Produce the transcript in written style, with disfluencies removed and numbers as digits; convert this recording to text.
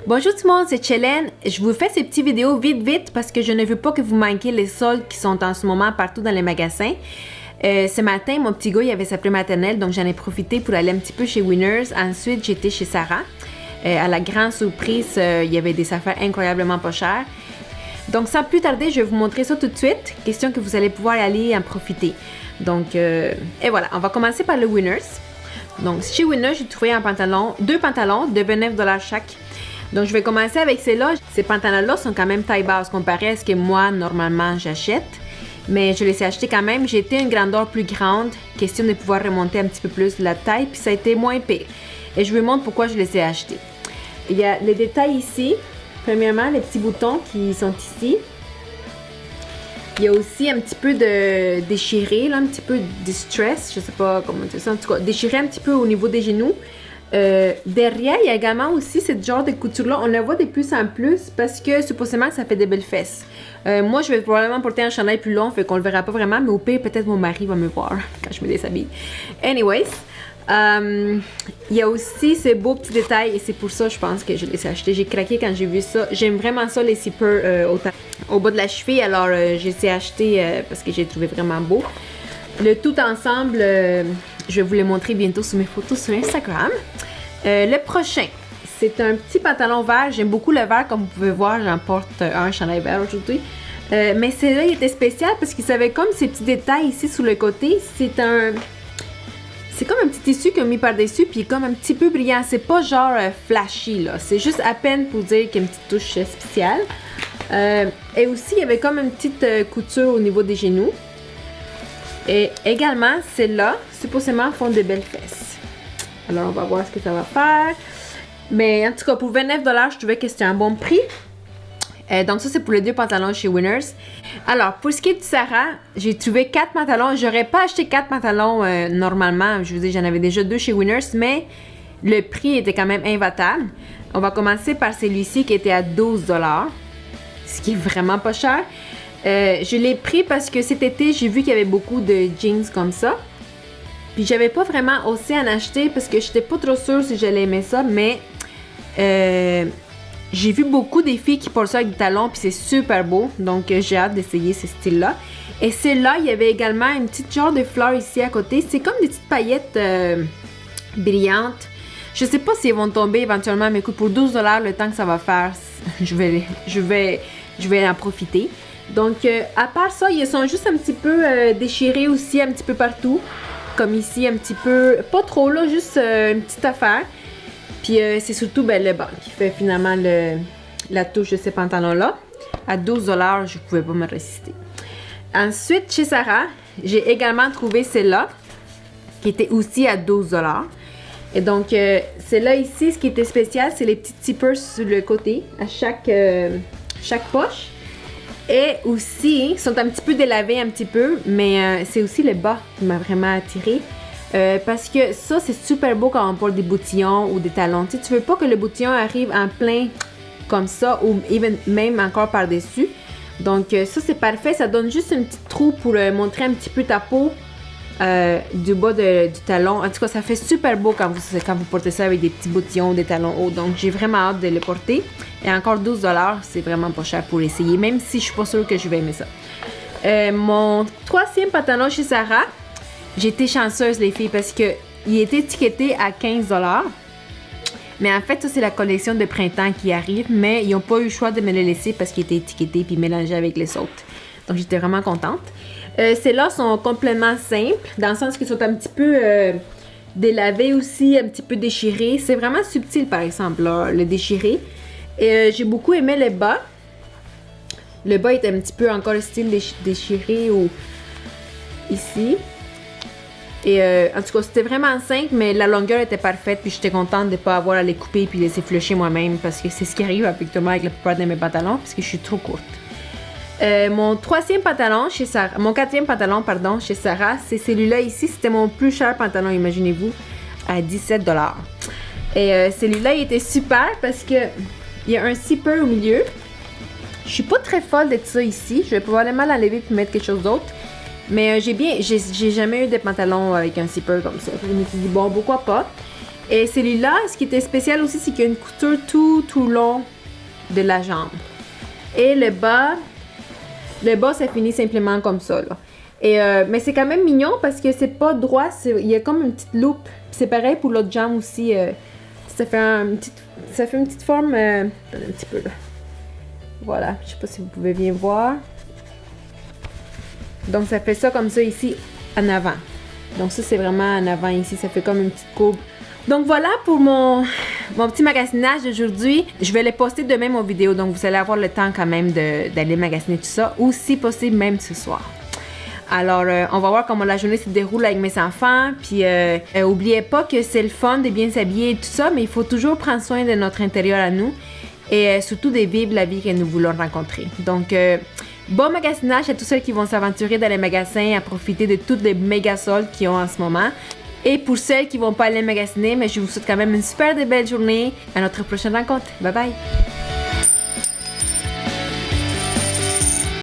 Bonjour tout le monde, c'est Chelen. Je vous fais ces petites vidéos vite parce que je ne veux pas que vous manquiez les soldes qui sont en ce moment partout dans les magasins. Ce matin, mon petit gars il avait sa prématernelle, donc j'en ai profité pour aller un petit peu chez Winners. Ensuite, j'étais chez Sarah. À la grande surprise, il y avait des affaires incroyablement pas chères. Donc sans plus tarder, je vais vous montrer ça tout de suite. Question que vous allez pouvoir aller en profiter. Donc, et voilà, on va commencer par le Winners. Donc chez Winners, j'ai trouvé deux pantalons de 29$ chaque. Donc je vais commencer avec ceux-là. Ces pantalons-là sont quand même taille basse comparé à ce que moi, normalement, j'achète. Mais je les ai achetés quand même. J'ai été une grandeur plus grande. Question de pouvoir remonter un petit peu plus la taille. Puis ça a été moins pire. Et je vous montre pourquoi je les ai achetés. Il y a les détails ici. Premièrement, les petits boutons qui sont ici. Il y a aussi un petit peu de déchiré, là, un petit peu de distress. Je sais pas comment dire ça. En tout cas, déchiré un petit peu au niveau des genoux. Derrière, il y a également aussi ce genre de couture-là. On le voit de plus en plus parce que supposément ça fait des belles fesses. Moi, je vais probablement porter un chandail plus long, fait qu'on le verra pas vraiment, mais au pire, peut-être mon mari va me voir quand je me déshabille. Anyways, il y a aussi ces beaux petits détails et c'est pour ça, je pense, que je les ai achetés. J'ai craqué quand j'ai vu ça. J'aime vraiment ça, les zippers au bas de la cheville, alors je les ai achetés parce que j'ai trouvé vraiment beau. Le tout ensemble, je vais vous les montrer bientôt sur mes photos sur Instagram. Le prochain, c'est un petit pantalon vert. J'aime beaucoup le vert, comme vous pouvez voir, j'en porte un chandail vert aujourd'hui. Mais celui-là, il était spécial parce qu'il avait comme ces petits détails ici sur le côté. C'est comme un petit tissu qu'on a mis par-dessus, puis comme un petit peu brillant. C'est pas genre flashy, là. C'est juste à peine pour dire qu'il y a une petite touche spéciale. Et aussi, il y avait comme une petite couture au niveau des genoux. Et également, celles-là, supposément, font de belles fesses. Alors, on va voir ce que ça va faire. Mais en tout cas, pour 29$, je trouvais que c'était un bon prix. Donc ça, c'est pour les deux pantalons chez Winners. Alors, pour ce qui est de Sarah, j'ai trouvé 4 pantalons. J'aurais pas acheté 4 pantalons normalement. Je vous dis, j'en avais déjà 2 chez Winners, mais le prix était quand même imbattable. On va commencer par celui-ci qui était à 12$, ce qui est vraiment pas cher. Je l'ai pris parce que cet été, j'ai vu qu'il y avait beaucoup de jeans comme ça. Puis j'avais pas vraiment osé en acheter parce que j'étais pas trop sûre si j'allais aimer ça, mais j'ai vu beaucoup des filles qui portent ça avec des talons, puis c'est super beau. Donc j'ai hâte d'essayer ce style-là. Et celle-là, il y avait également une petite genre de fleur ici à côté. C'est comme des petites paillettes brillantes. Je sais pas si elles vont tomber éventuellement, mais écoute, pour 12$, le temps que ça va faire, je vais en profiter. Donc, à part ça, ils sont juste un petit peu déchirés aussi, un petit peu partout. Comme ici, un petit peu, pas trop là, juste une petite affaire. Puis c'est surtout le bas qui fait finalement la touche de ces pantalons-là. À 12$, je pouvais pas me résister. Ensuite, chez Sarah, j'ai également trouvé celle-là, qui était aussi à 12$. Et donc, celle-là ici, ce qui était spécial, c'est les petits zippers sur le côté, à chaque poche. Et aussi, ils sont un petit peu délavés un petit peu, mais c'est aussi le bas qui m'a vraiment attirée. Parce que ça, c'est super beau quand on porte des boutillons ou des talons. Tu sais, tu veux pas que le boutillon arrive en plein comme ça ou même encore par-dessus. Donc ça, c'est parfait. Ça donne juste une petite trou pour montrer un petit peu ta peau du bas du talon. En tout cas, ça fait super beau quand vous portez ça avec des petits boutillons ou des talons hauts. Donc, j'ai vraiment hâte de le porter. Et encore 12$, c'est vraiment pas cher pour essayer, même si je suis pas sûre que je vais aimer ça. Mon troisième pantalon chez Sarah, j'ai été chanceuse, les filles, parce que il était étiqueté à 15$. Mais en fait, ça, c'est la collection de printemps qui arrive, mais ils n'ont pas eu le choix de me le laisser parce qu'il était étiqueté puis mélangé avec les autres. Donc, j'étais vraiment contente. Celles-là sont complètement simples, dans le sens qu'ils sont un petit peu délavés aussi, un petit peu déchirés. C'est vraiment subtil, par exemple, là, le déchiré. Et j'ai beaucoup aimé le bas. Le bas est un petit peu encore le style déchiré ou ici. Et en tout cas, c'était vraiment simple, mais la longueur était parfaite. Puis j'étais contente de ne pas avoir à les couper puis les effleucher moi-même. Parce que c'est ce qui arrive habituellement avec la plupart de mes pantalons, parce que je suis trop courte. Mon quatrième pantalon chez Sarah, c'est celui-là ici. C'était mon plus cher pantalon, imaginez-vous, à 17$. Et celui-là, il était super parce que il y a un zipper au milieu. Je suis pas très folle de ça ici. Je vais probablement l'enlever pour mettre quelque chose d'autre. Mais j'ai jamais eu de pantalon avec un zipper comme ça. Je me suis dit, bon, pourquoi pas. Et celui-là, ce qui était spécial aussi, c'est qu'il y a une couture tout long de la jambe. Et le bas, ça finit simplement comme ça, là. Et, mais c'est quand même mignon parce que c'est pas droit, il y a comme une petite loupe. C'est pareil pour l'autre jambe aussi. Ça fait une petite forme. Attendez un petit peu là. Voilà, je sais pas si vous pouvez bien voir. Donc ça fait ça comme ça ici en avant. Donc ça c'est vraiment en avant ici, ça fait comme une petite courbe. Donc voilà pour mon petit magasinage d'aujourd'hui. Je vais les poster demain mon vidéo, donc vous allez avoir le temps quand même d'aller magasiner tout ça, ou si possible même ce soir. Alors, on va voir comment la journée se déroule avec mes enfants. Puis, oubliez pas que c'est le fun de bien s'habiller et tout ça, mais il faut toujours prendre soin de notre intérieur à nous et surtout de vivre la vie que nous voulons rencontrer. Donc, bon magasinage à tous ceux qui vont s'aventurer dans les magasins, à profiter de toutes les méga soldes qu'ils ont en ce moment. Et pour celles qui vont pas aller magasiner, mais je vous souhaite quand même une super belle journée. À notre prochaine rencontre. Bye bye!